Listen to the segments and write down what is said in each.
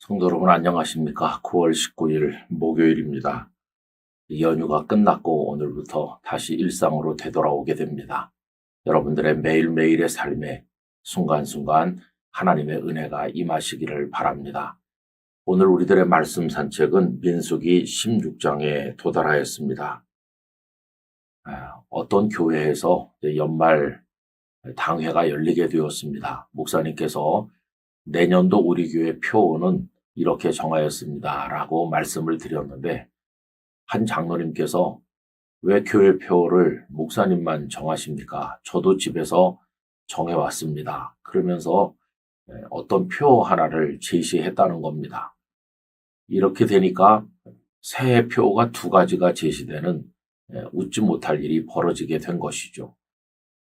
성도 여러분 안녕하십니까? 9월 19일 목요일입니다. 연휴가 끝났고 오늘부터 다시 일상으로 되돌아오게 됩니다. 여러분들의 매일매일의 삶에 순간순간 하나님의 은혜가 임하시기를 바랍니다. 오늘 우리들의 말씀 산책은 민수기 16장에 도달하였습니다. 어떤 교회에서 연말 당회가 열리게 되었습니다. 목사님께서 내년도 우리 교회 표는 이렇게 정하였습니다. 라고 말씀을 드렸는데 한 장로님께서 왜 교회 표를 목사님만 정하십니까? 저도 집에서 정해왔습니다. 그러면서 어떤 표 하나를 제시했다는 겁니다. 이렇게 되니까 새해 표가 두 가지가 제시되는 웃지 못할 일이 벌어지게 된 것이죠.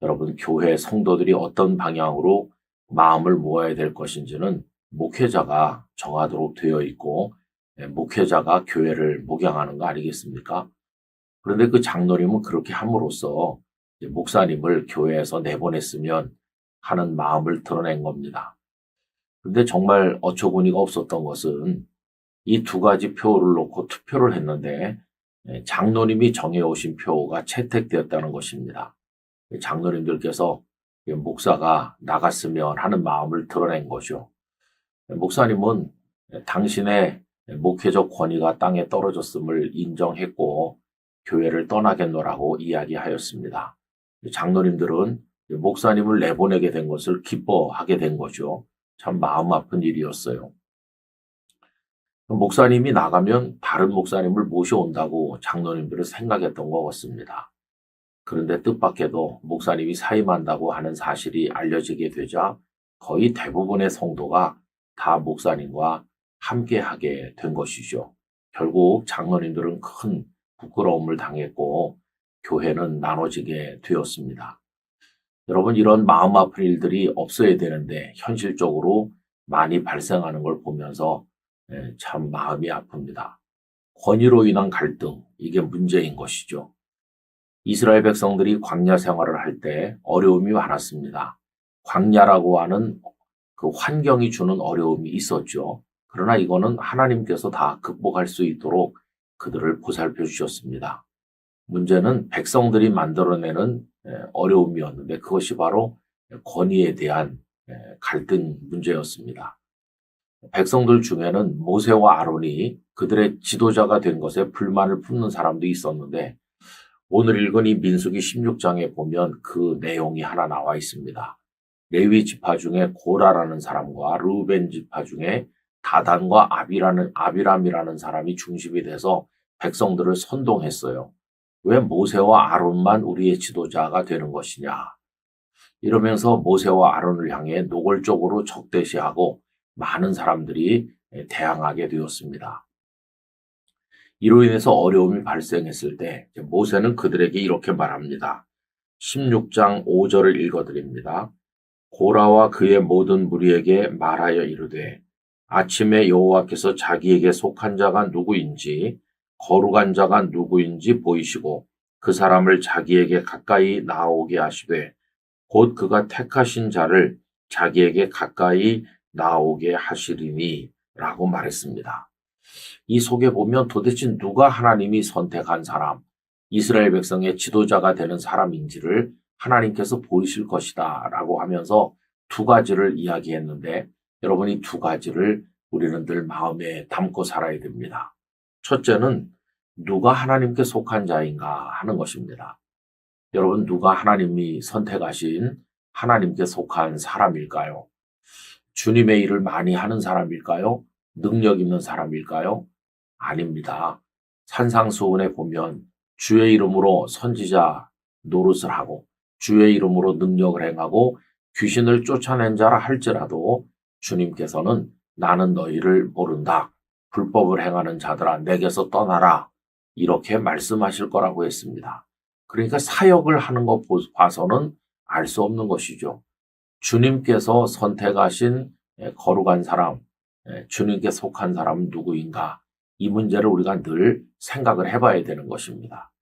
여러분, 교회 성도들이 어떤 방향으로 마음을 모아야 될 것인지는 목회자가 정하도록 되어 있고 목회자가 교회를 목양하는 거 아니겠습니까? 그런데 그 장로님은 그렇게 함으로써 목사님을 교회에서 내보냈으면 하는 마음을 드러낸 겁니다. 그런데 정말 어처구니가 없었던 것은 이 두 가지 표를 놓고 투표를 했는데 장로님이 정해오신 표가 채택되었다는 것입니다. 장로님들께서 목사가 나갔으면 하는 마음을 드러낸 거죠. 목사님은 당신의 목회적 권위가 땅에 떨어졌음을 인정했고 교회를 떠나겠노라고 이야기하였습니다. 장로님들은 목사님을 내보내게 된 것을 기뻐하게 된 거죠. 참 마음 아픈 일이었어요. 목사님이 나가면 다른 목사님을 모셔온다고 장로님들은 생각했던 것 같습니다. 그런데 뜻밖에도 목사님이 사임한다고 하는 사실이 알려지게 되자 거의 대부분의 성도가 다 목사님과 함께하게 된 것이죠. 결국 장로님들은 큰 부끄러움을 당했고 교회는 나눠지게 되었습니다. 여러분, 이런 마음 아픈 일들이 없어야 되는데 현실적으로 많이 발생하는 걸 보면서 참 마음이 아픕니다. 권위로 인한 갈등, 이게 문제인 것이죠. 이스라엘 백성들이 광야 생활을 할 때 어려움이 많았습니다. 광야라고 하는 그 환경이 주는 어려움이 있었죠. 그러나 이거는 하나님께서 다 극복할 수 있도록 그들을 보살펴 주셨습니다. 문제는 백성들이 만들어내는 어려움이었는데 그것이 바로 권위에 대한 갈등 문제였습니다. 백성들 중에는 모세와 아론이 그들의 지도자가 된 것에 불만을 품는 사람도 있었는데 오늘 읽은 이 민수기 16장에 보면 그 내용이 하나 나와 있습니다. 레위 지파 중에 고라라는 사람과 르우벤 지파 중에 다단과 아비람이라는 사람이 중심이 돼서 백성들을 선동했어요. 왜 모세와 아론만 우리의 지도자가 되는 것이냐. 이러면서 모세와 아론을 향해 노골적으로 적대시하고 많은 사람들이 대항하게 되었습니다. 이로 인해서 어려움이 발생했을 때 모세는 그들에게 이렇게 말합니다. 16장 5절을 읽어드립니다. 고라와 그의 모든 무리에게 말하여 이르되 아침에 여호와께서 자기에게 속한 자가 누구인지 거룩한 자가 누구인지 보이시고 그 사람을 자기에게 가까이 나오게 하시되 곧 그가 택하신 자를 자기에게 가까이 나오게 하시리니 라고 말했습니다. 이 속에 보면 도대체 누가 하나님이 선택한 사람, 이스라엘 백성의 지도자가 되는 사람인지를 하나님께서 보이실 것이다 라고 하면서 두 가지를 이야기했는데 여러분, 이 두 가지를 우리는 늘 마음에 담고 살아야 됩니다. 첫째는 누가 하나님께 속한 자인가 하는 것입니다. 여러분, 누가 하나님이 선택하신 하나님께 속한 사람일까요? 주님의 일을 많이 하는 사람일까요? 능력 있는 사람일까요? 아닙니다. 산상수훈에 보면 주의 이름으로 선지자 노릇을 하고 주의 이름으로 능력을 행하고 귀신을 쫓아낸 자라 할지라도 주님께서는 나는 너희를 모른다. 불법을 행하는 자들아 내게서 떠나라. 이렇게 말씀하실 거라고 했습니다. 그러니까 사역을 하는 것 봐서는 알 수 없는 것이죠. 주님께서 선택하신 거룩한 사람, 주님께 속한 사람은 누구인가? 이 문제를 우리가 늘 생각을 해봐야 되는 것입니다.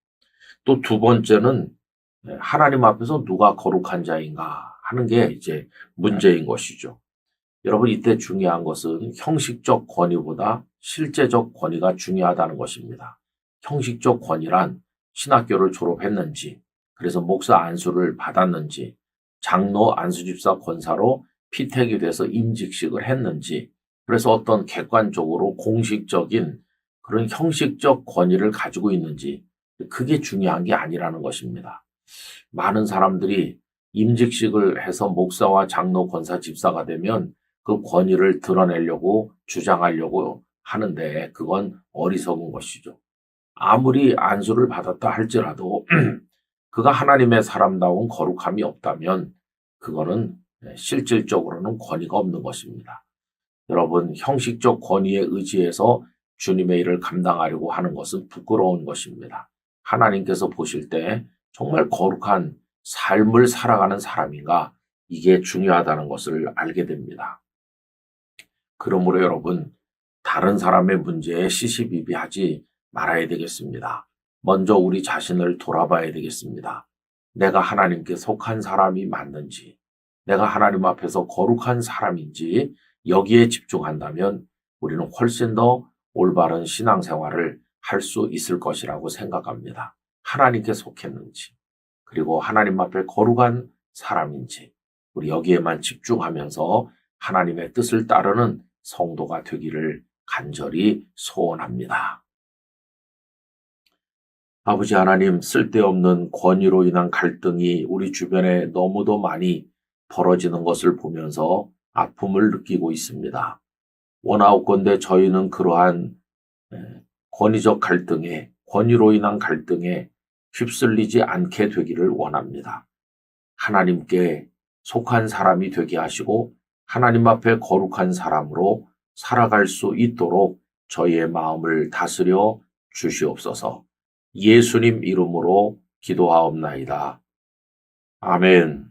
또 두 번째는 하나님 앞에서 누가 거룩한 자인가 하는 게 이제 문제인 것이죠. 여러분, 이때 중요한 것은 형식적 권위보다 실제적 권위가 중요하다는 것입니다. 형식적 권위란 신학교를 졸업했는지, 그래서 목사 안수를 받았는지, 장로 안수집사 권사로 피택이 돼서 임직식을 했는지, 그래서 어떤 객관적으로 공식적인 그런 형식적 권위를 가지고 있는지, 그게 중요한 게 아니라는 것입니다. 많은 사람들이 임직식을 해서 목사와 장로 권사 집사가 되면 그 권위를 드러내려고 주장하려고 하는데 그건 어리석은 것이죠. 아무리 안수를 받았다 할지라도 그가 하나님의 사람다운 거룩함이 없다면 그거는 실질적으로는 권위가 없는 것입니다. 여러분, 형식적 권위에 의지해서 주님의 일을 감당하려고 하는 것은 부끄러운 것입니다. 하나님께서 보실 때 정말 거룩한 삶을 살아가는 사람인가, 이게 중요하다는 것을 알게 됩니다. 그러므로 여러분, 다른 사람의 문제에 시시비비하지 말아야 되겠습니다. 먼저 우리 자신을 돌아봐야 되겠습니다. 내가 하나님께 속한 사람이 맞는지, 내가 하나님 앞에서 거룩한 사람인지 여기에 집중한다면 우리는 훨씬 더 올바른 신앙생활을 할 수 있을 것이라고 생각합니다. 하나님께 속했는지, 그리고 하나님 앞에 거룩한 사람인지, 우리 여기에만 집중하면서 하나님의 뜻을 따르는 성도가 되기를 간절히 소원합니다. 아버지 하나님, 쓸데없는 권위로 인한 갈등이 우리 주변에 너무도 많이 벌어지는 것을 보면서 아픔을 느끼고 있습니다. 원하옵건대 저희는 그러한 권위적 갈등에, 권위로 인한 갈등에 휩쓸리지 않게 되기를 원합니다. 하나님께 속한 사람이 되게 하시고 하나님 앞에 거룩한 사람으로 살아갈 수 있도록 저희의 마음을 다스려 주시옵소서. 예수님 이름으로 기도하옵나이다. 아멘.